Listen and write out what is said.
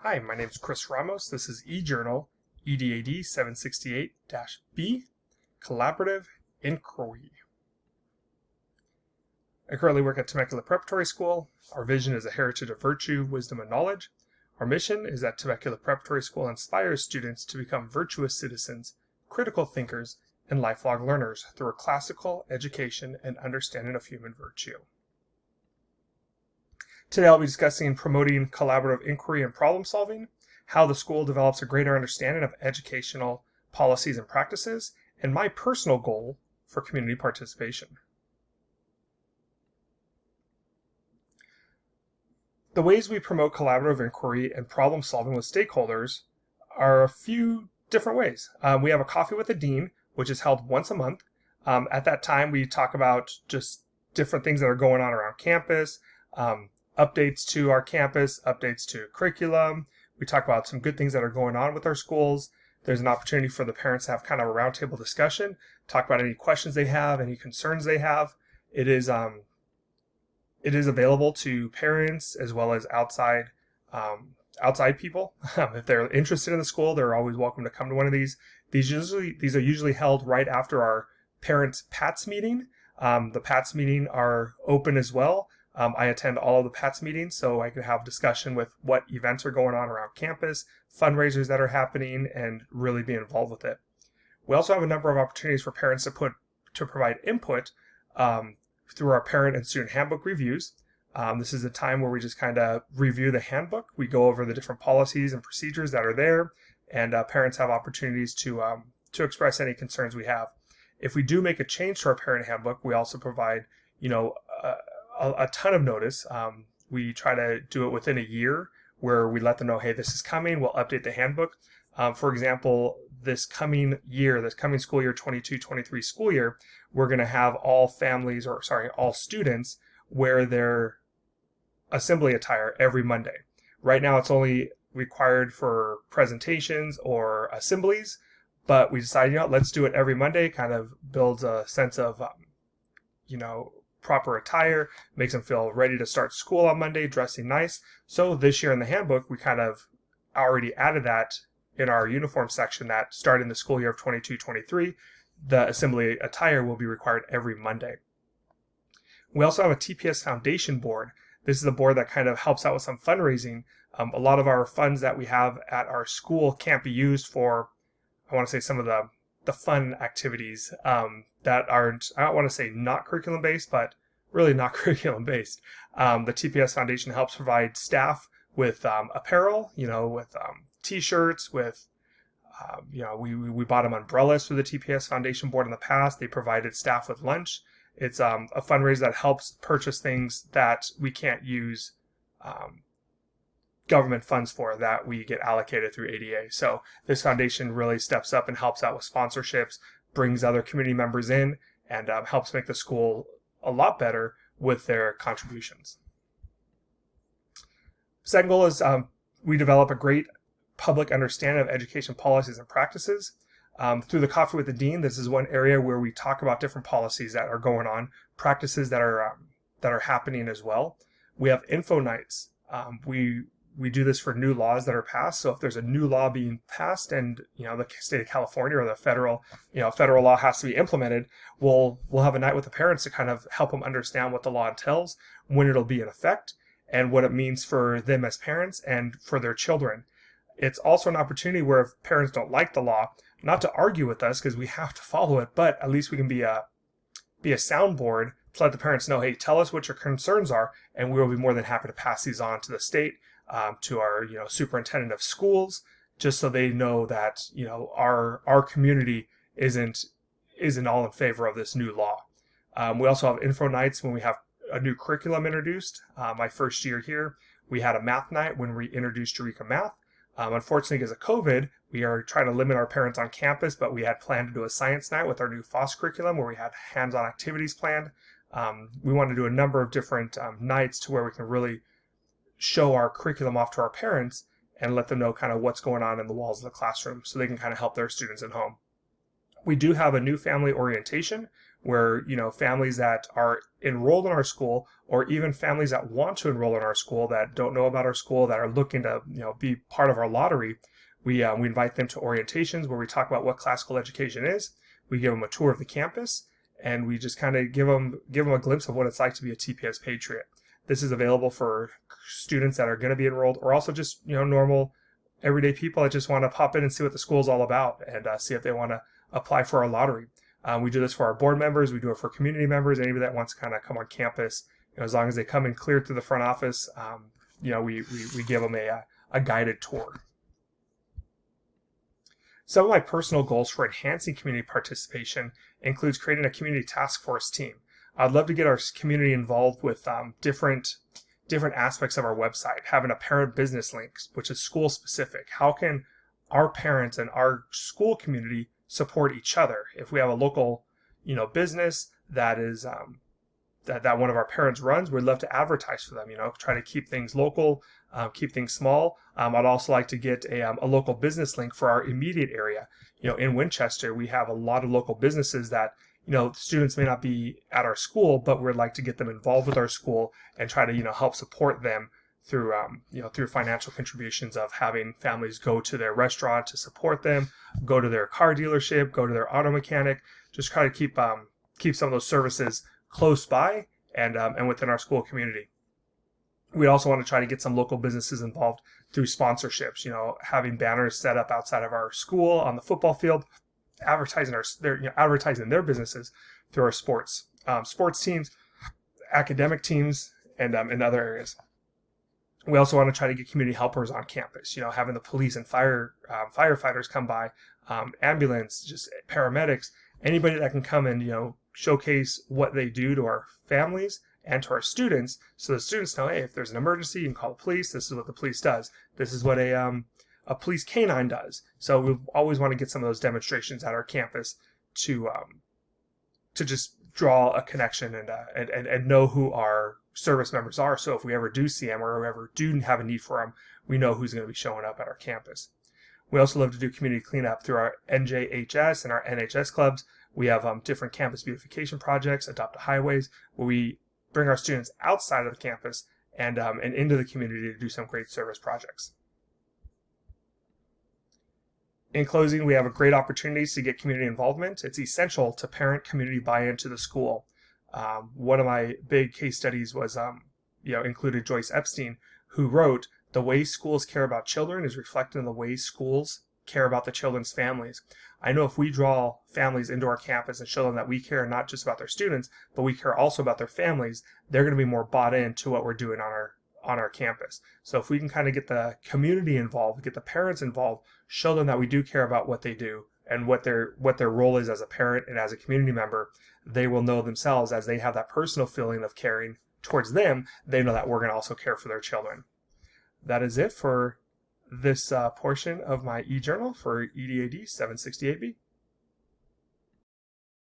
Hi, my name is Chris Ramos. This is eJournal EDAD 768-B, Collaborative Inquiry. I currently work at Temecula Preparatory School. Our vision is a heritage of virtue, wisdom, and knowledge. Our mission is that Temecula Preparatory School inspires students to become virtuous citizens, critical thinkers, and lifelong learners through a classical education and understanding of human virtue. Today I'll be discussing promoting collaborative inquiry and problem solving, how the school develops a greater understanding of educational policies and practices, and my personal goal for community participation. The ways we promote collaborative inquiry and problem solving with stakeholders are a few different ways. We have a coffee with the dean, which is held once a month. At that time, we talk about just different things that are going on around campus, updates to our campus, updates to curriculum. We talk about some good things that are going on with our schools. There's an opportunity for the parents to have kind of a roundtable discussion, talk about any questions they have, any concerns they have. It is available to parents as well as outside people. If they're interested in the school, they're always welcome to come to one of these. These are usually held right after our parents' PATS meeting. The PATS meeting are open as well. I attend all of the PATS meetings, so I can have discussion with what events are going on around campus, fundraisers that are happening, and really be involved with it. We also have a number of opportunities for parents to provide input through our parent and student handbook reviews. This is a time where we just kind of review the handbook. We go over the different policies and procedures that are there, and parents have opportunities to express any concerns we have. If we do make a change to our parent handbook, we also provide, a ton of notice. We try to do it within a year where we let them know, hey, this is coming. We'll update the handbook. For example, this coming school year, 22-23 school year, we're going to have all students wear their assembly attire every Monday. Right now, it's only required for presentations or assemblies, but we decided, let's do it every Monday. Kind of builds a sense of, proper attire, makes them feel ready to start school on Monday, dressing nice. So this year in the handbook, we kind of already added that in our uniform section that starting the school year of 22-23, the assembly attire will be required every Monday. We also have a TPS Foundation board. This is a board that kind of helps out with some fundraising. A lot of our funds that we have at our school can't be used for, I want to say, some of the fun activities that aren't, I don't want to say not curriculum based, but really not curriculum based. The TPS Foundation helps provide staff with apparel, with t-shirts, with, we bought them umbrellas for the TPS Foundation board in the past. They provided staff with lunch. It's a fundraiser that helps purchase things that we can't use government funds for, that we get allocated through ADA. So this foundation really steps up and helps out with sponsorships, brings other community members in, and helps make the school a lot better with their contributions. Second goal is we develop a great public understanding of education policies and practices. Through the Coffee with the Dean, this is one area where we talk about different policies that are going on, practices that are happening as well. We have info nights. We do this for new laws that are passed. So if there's a new law being passed and, the state of California or the federal law has to be implemented, we'll have a night with the parents to kind of help them understand what the law entails, when it'll be in effect, and what it means for them as parents and for their children. It's also an opportunity where if parents don't like the law, not to argue with us because we have to follow it, but at least we can be a soundboard to let the parents know, hey, tell us what your concerns are, and we will be more than happy to pass these on to the state, to our superintendent of schools, just so they know that our community isn't all in favor of this new law. We also have info nights when we have a new curriculum introduced. My first year here, we had a math night when we introduced Eureka Math. Unfortunately, because of COVID, we are trying to limit our parents on campus, but we had planned to do a science night with our new FOSS curriculum where we had hands-on activities planned. We want to do a number of different nights to where we can really show our curriculum off to our parents and let them know kind of what's going on in the walls of the classroom so they can kind of help their students at home. We do have a new family orientation, where, families that are enrolled in our school, or even families that want to enroll in our school that don't know about our school, that are looking to, be part of our lottery, we invite them to orientations where we talk about what classical education is. We give them a tour of the campus, and we just kind of give them a glimpse of what it's like to be a TPS Patriot. This is available for students that are going to be enrolled, or also just, normal everyday people that just want to pop in and see what the school is all about, and see if they want to apply for our lottery. We do this for our board members. We do it for community members. Anybody that wants to kind of come on campus, as long as they come in clear through the front office, we give them a guided tour. Some of my personal goals for enhancing community participation includes creating a community task force team. I'd love to get our community involved with different aspects of our website, having a parent business link, which is school specific. How can our parents and our school community support each other? If we have a local, business that is that one of our parents runs, we'd love to advertise for them. Try to keep things local, keep things small. I'd also like to get a local business link for our immediate area. In Winchester, we have a lot of local businesses that, students may not be at our school, but we'd like to get them involved with our school and try to, help support them through, through financial contributions of having families go to their restaurant to support them, go to their car dealership, go to their auto mechanic, just try to keep some of those services close by and within our school community. We also want to try to get some local businesses involved through sponsorships, having banners set up outside of our school on the football field, advertising their businesses through our sports teams, academic teams, and in other areas. We also want to try to get community helpers on campus, having the police and firefighters come by, ambulance, just paramedics, anybody that can come and, showcase what they do to our families and to our students, so the students know, hey, if there's an emergency, you can call the police. This is what the police does. This is what a police canine does. So we always want to get some of those demonstrations at our campus to just draw a connection and know who our service members are. So if we ever do see them or ever do have a need for them, we know who's going to be showing up at our campus. We also love to do community cleanup through our NJHS and our NHS clubs. We have different campus beautification projects, Adopt a Highways, where we bring our students outside of the campus and into the community to do some great service projects. In closing, we have a great opportunities to get community involvement. It's essential to parent community buy-in to the school. One of my big case studies was, included Joyce Epstein, who wrote, "The way schools care about children is reflected in the way schools care about the children's families." I know if we draw families into our campus and show them that we care not just about their students, but we care also about their families, they're going to be more bought into what we're doing on our campus. So if we can kind of get the community involved, get the parents involved, show them that we do care about what they do and what their role is as a parent and as a community member, they will know themselves, as they have that personal feeling of caring towards them, they know that we're going to also care for their children. That is it for this portion of my e-journal for EDAD 768B.